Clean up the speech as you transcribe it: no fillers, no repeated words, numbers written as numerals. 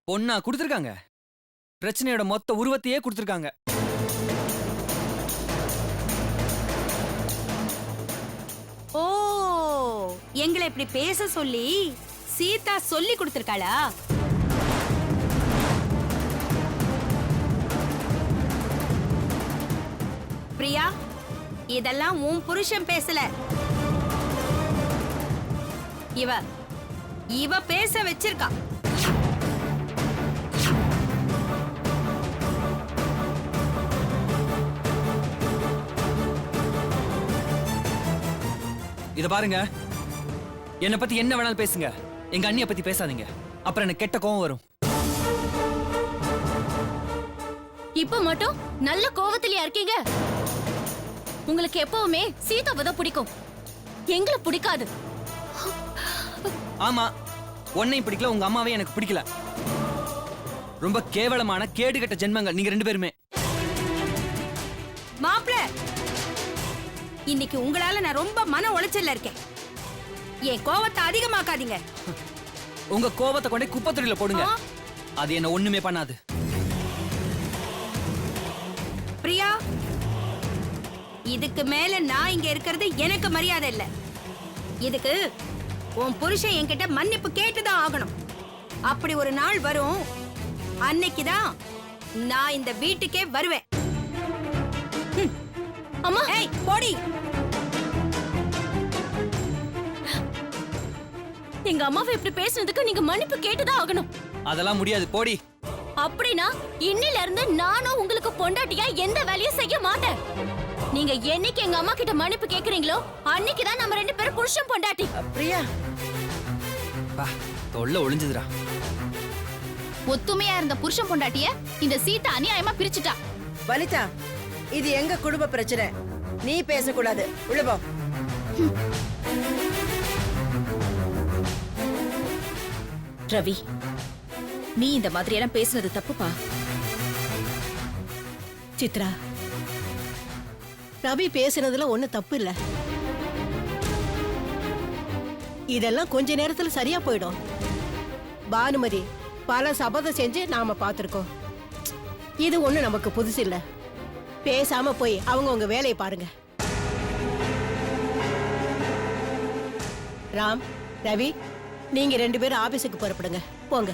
பொண்ணா கொடுத்துருக்காங்க. பிரச்சனையோட மொத்த உருவத்தையே கொடுத்துருக்காங்க. ஓ, எங்களை இப்படி பேச சொல்லி சீதா சொல்லி கொடுத்திருக்காளா? பிரியா, இதெல்லாம் உன் புருஷன் பேசல. இவ பேச வச்சிருக்கா. இத பாருங்க, என்ன பத்தி என்ன வேணாலும் பேசுங்க, எங்க அண்ணிய பத்தி பேசாதீங்க. அப்புறம் எனக்கு கெட்ட கோவம் வரும். இப்ப மட்டும் நல்ல கோவத்திலயா இருக்கீங்க? உங்களுக்கு எப்பவுமே சீதாவை தான் பிடிக்கும், எங்களை பிடிக்காது. ஆமா, உன்னையும் பிடிக்கல, உங்க அம்மாவே எனக்கு பிடிக்கல. ரொம்ப கேவலமான கேடுகட்ட ஜென்மங்கள் நீங்க 2 பேருமே. மாப்ள, இன்னைக்கு உங்களால நான் ரொம்ப மன உளைச்சல்ல இருக்கேன். என் கோவத்தை அதிகமாக்காதீங்க. உங்க கோவத்தை கொண்டே குப்பத்தொட்டில போடுங்க. அது என்ன ஒண்ணுமே பண்ணாது. பிரியா, இதுக்கு மேல நான் இங்க இருக்கிறது எனக்கு மரியாதை இல்ல. இதுக்கு உன் புருஷன் என்கிட்ட மன்னிப்பு கேட்டுதான் ஆகணும். அப்படி ஒரு நாள் வரும், அன்னைக்குதான் நான் இந்த வீட்டுக்கே வருவேன். அம்மா, ஏய் போடி. எங்க அம்மாவை இப்படி பேசுனதுக்கு நீங்க மன்னிப்பு கேட்டுதான் ஆகணும். அதெல்லாம் முடியாது, போடி. அப்படின்னா இன்னில இருந்து நானும் உங்களுக்கு பொண்டாட்டியா எந்த வேலையும் செய்ய மாட்டேன். நீங்க என்னைக்கு எங்க அம்மா கிட்ட மன்னிப்பு கேக்குறீங்களோ அன்னைக்குதான் நம்ம 2 பேரும் புருஷன் பொண்டாட்டி. பிரியா, பா, தொல்லை ஒளிஞ்சுதுடா. ஒத்துமையா இருந்த புருஷன் பொண்டாட்டிய இந்த சீதா அநியாயமா பிரிச்சுட்டா. வனிதா, இது எங்க குடும்ப பிரச்சனை, நீ பேசக்கூடாது. உள்ள போ. ரவி, நீ இந்த மாதிரி எல்லாம் பேசுனது தப்புப்பா. சித்ரா, ரவி பேசுனதுல ஒண்ணு தப்பு இல்ல. இதெல்லாம் கொஞ்ச நேரத்துல சரியா போயிடும். பானுமதி பல சபதம் செஞ்சு நாம பாத்திருக்கோம். இது ஒண்ணு நமக்கு புதுசு இல்ல. பேசாம போய் அவங்க உங்க வேலையை பாருங்க. ராம், ரவி, நீங்க 2 பேரும் ஆபீஸுக்கு புறப்படுங்க. போங்க.